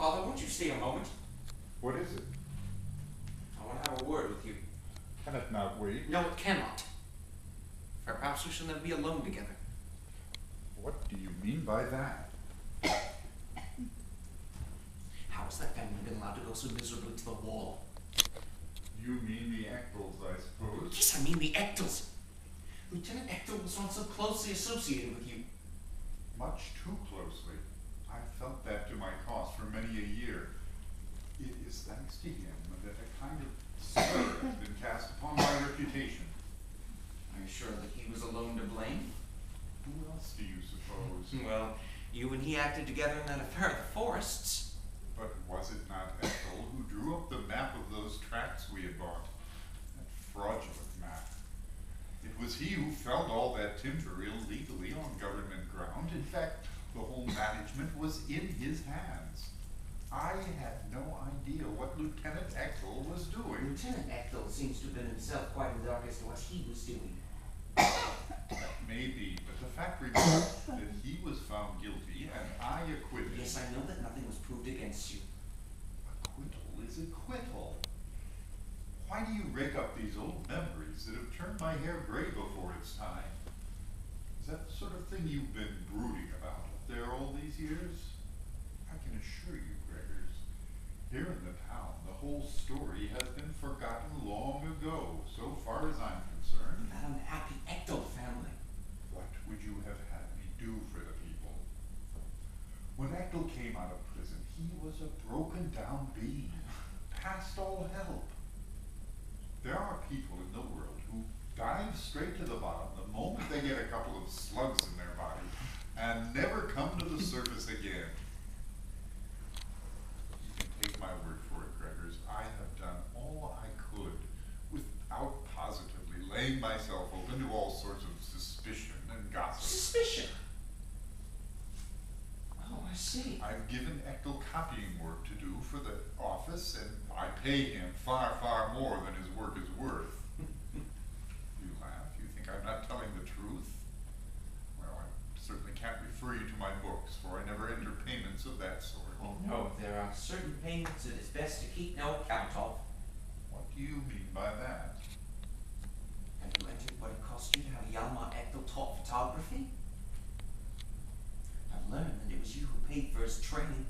Father, won't you stay a moment? What is it? I want to have a word with you. Can it not wait? No, it cannot. Perhaps we shall never be alone together. What do you mean by that? How has that family been allowed to go so miserably to the wall? You mean the Eccles, I suppose? Yes, I mean the Ectels. Lieutenant Ectel was once so closely associated with you. Much too closely. I've felt that to my cost for many a year. It is thanks to him that a kind of slur has been cast upon my reputation. Are you sure that he was alone to blame? Who else do you suppose? Well, you and he acted together in that affair at the forests. But was it not Ethel who drew up the map of those tracts we had bought? That fraudulent map. It was he who felled all that timber illegally on government ground. In fact, the whole management was in his hands. I had no idea what Lieutenant Eckel was doing. Lieutenant Ectel seems to have been himself quite in the dark as to what he was doing. That may be, but the fact remains that he was found guilty and I acquitted. Yes, I know that nothing was proved against you. Acquittal is acquittal. Why do you rake up these old memories that have turned my hair gray before its time? Is that the sort of thing you've been brooding about up there all these years? I can assure you, Gregors, here in the town, the whole story has been forgotten long ago, so far as I'm concerned. That unhappy Ectel family. What would you have had me do for the people? When Eckel came out of prison, he was a broken down being, past all help. There are people in the world who dive straight to the bottom the moment they get a couple of slugs in their body and never come to the surface again. You can take my word for it, Gregors. I have done all I could without positively laying myself open to all sorts of suspicion and gossip. Suspicion? Oh, I see. I've given Eckel copying work to do for the office, and I pay him far, far more than his work is worth. You laugh. You think I'm not telling the truth? Well, I certainly can't refer you to my books, for I never enter payments of that sort. Oh no, there are certain payments it is best to keep no account of. What do you mean by that? Have you entered what it cost you to have Hjalmar Ectel taught photography? I've learned that it was you who paid for his training.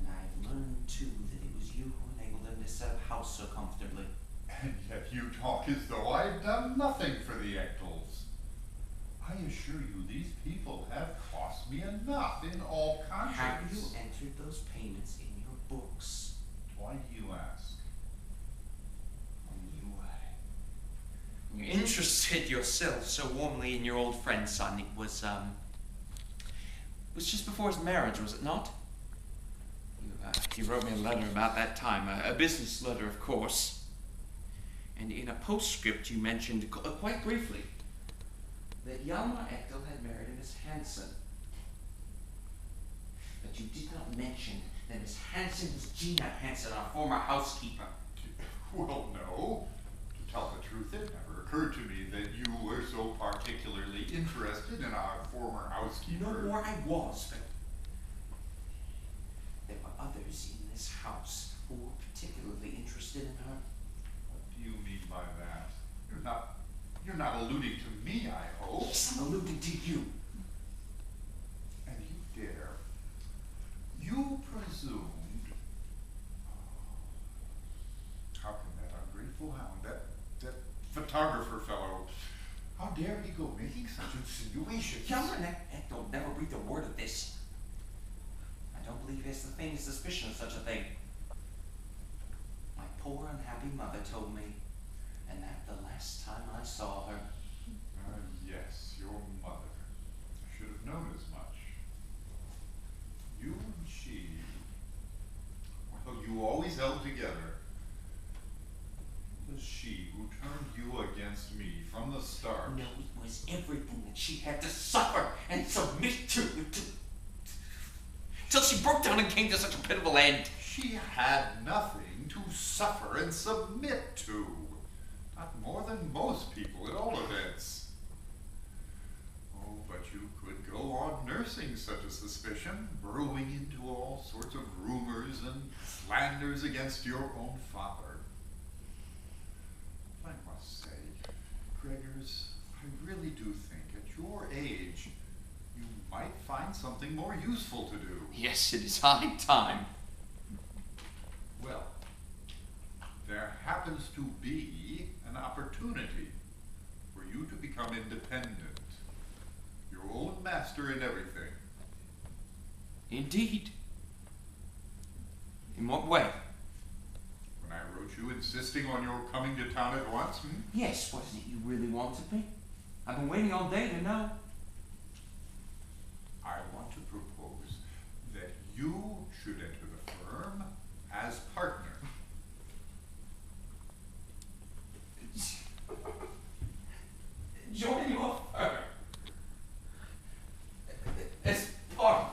And I've learned too that it was you who enabled him to set up house so comfortably. And yet you talk as though I've done nothing for the Eccles. I assure you these people have cost me enough in all conscience. Have you entered those payments in your books? Why do you ask? You interested yourself so warmly in your old friend, son. It was just before his marriage, was it not? You wrote me a letter about that time, a business letter, of course. And in a postscript you mentioned, quite briefly, that Hjalmar Ectel had married a Miss Hansen. But you did not mention that Miss Hansen was Gina Hansen, our former housekeeper. Well, no. To tell the truth, it never occurred to me that you were so particularly interested in our former housekeeper. No more I was, but there were others in this house who were particularly interested in her. What do you mean by that? You're not alluding to me, I hope. Yes, I'm alluding to you. And you dare. You presumed. How can that ungrateful hound, that photographer fellow, how dare he go making such insinuations? Hjalmar Ectel never breathed a word of this. I don't believe he has the faintest suspicion of such a thing. My poor unhappy mother told me, and that the last time I saw her. Yes, your mother. I should have known as much. You and she, well, you always held together. It was she who turned you against me from the start. No, it was everything that she had to suffer and submit to till she broke down and came to such a pitiful end. She had nothing to suffer and submit to. Not more than most people at all events. Oh, but you could go on nursing such a suspicion, brewing going into all sorts of rumors and slanders against your own father. I must say, Gregors, I really do think at your age, you might find something more useful to do. Yes, it is high time. Well, there happens to be an opportunity for you to become independent. Your own master in everything. Indeed. In what way? When I wrote you insisting on your coming to town at once, Yes, wasn't it you really wanted me? I've been waiting all day to know. I want to propose that you should enter the firm as partner. Join your firm. As partner.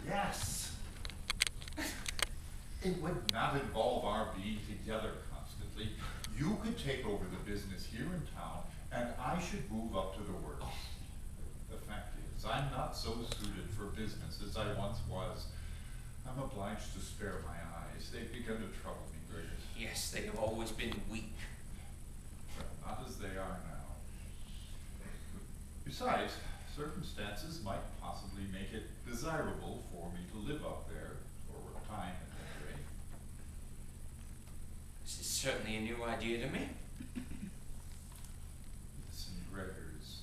Yes. It would not involve our being together constantly. You could take over the business here in town, and I should move up to the works. The fact is, I'm not so suited for business as I once was. I'm obliged to spare my eyes. They've begun to trouble me, Gregors. Yes, they have always been weak. Well, not as they are now. Besides, circumstances might possibly make it desirable for me to live up there for a time at any rate. This is certainly a new idea to me. Listen, Gregors,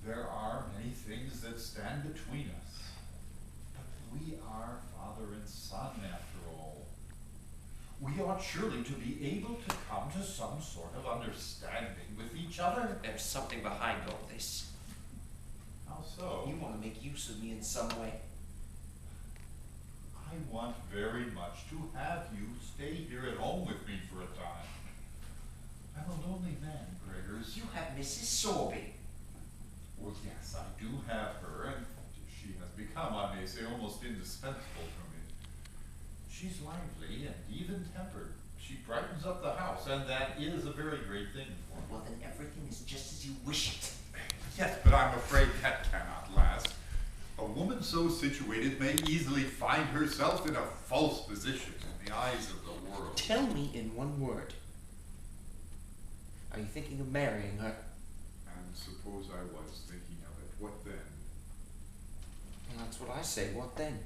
there are many things that stand between us, but we are father and son after all. We ought surely to be able to come to some sort of understanding with each other. There's something behind all this. How so? You want to make use of me in some way. I want very much to have you stay here at home with me for a time. I'm a lonely man, Gregors. You have Mrs. Sorby. Well, yes, I do have her, and she has become, I may say, almost indispensable to me. She's lively and even-tempered. She brightens up the house, and that is a very great thing for me. Well, then everything is just as you wish it. Yes, but I'm afraid that cannot last. A woman so situated may easily find herself in a false position in the eyes of the world. Tell me in one word. Are you thinking of marrying her? And suppose I was thinking of it, what then? Well, that's what I say. What then?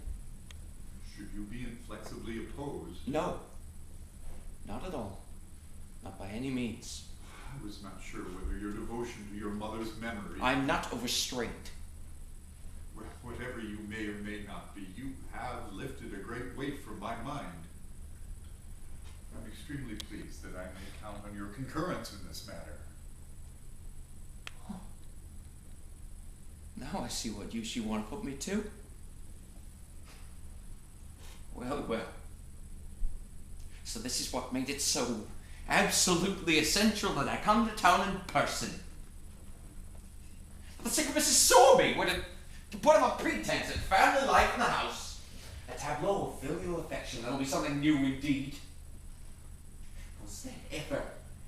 Should you be inflexibly opposed? No. Not at all. Not by any means. I was not sure whether your devotion to your mother's memory... I'm not overstrained. Well, whatever you may or may not be, you have lifted a great weight from my mind. I'm extremely pleased that I may count on your concurrence in this matter. Oh. Now I see what use you want to put me to. Well, well. So this is what made it so absolutely essential that I come to town in person. For the sake of Mrs. Sorby, to put up a pretense at family life in the house, a tableau of filial affection that'll be something new indeed. Was there ever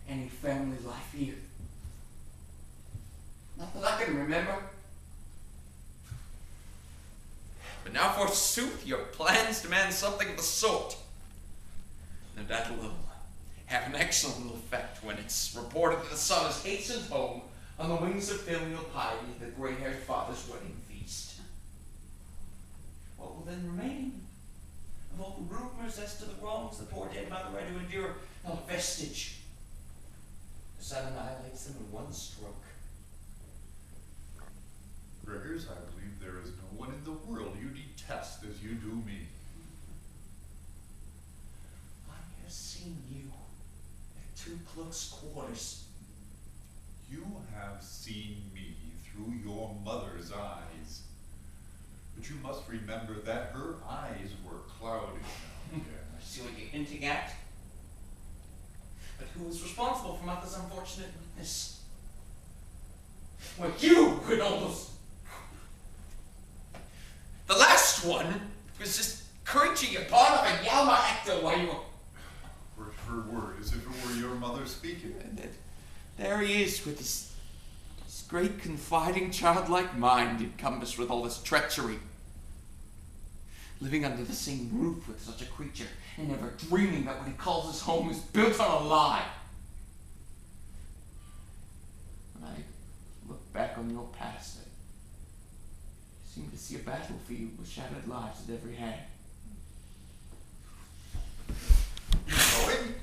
any family life here? Not that I can remember. But now, forsooth, your plans demand something of the sort. And that will have an excellent effect when it's reported that the son has hastened home on the wings of filial piety at the gray-haired father's wedding feast. What will then remain of all the rumors as to the wrongs the poor dead mother had to endure? Not a vestige. The son annihilates them in one stroke. Gregors, I believe there is no one in the world you detest as you do me. I have seen you at too close quarters. You have seen me through your mother's eyes. But you must remember that her eyes were clouded. I see what you're hinting at. But who was responsible for Mother's unfortunate weakness? Well, you could almost... The last one was just cringing upon of a Yalma actor while you were... Word for word, as if it were your mother speaking. And there he is with this great confiding childlike mind encompassed with all this treachery. living under the same roof with such a creature, and never dreaming that what he calls his home is built on a lie. When I look back on your past, I seem to see a battlefield with shattered lives at every hand. You going?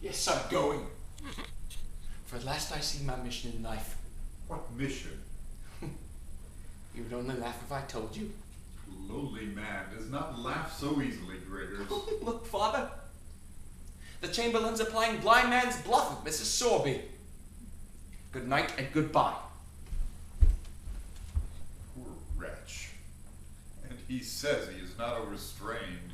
Yes, I'm going. For at last I see my mission in life. What mission? You would only laugh if I told you. A lowly man does not laugh so easily, Gregors. Look, Father. The Chamberlains are playing blind man's bluff with Mrs. Sorby. Good night and goodbye. Poor wretch. And he says he is not overstrained.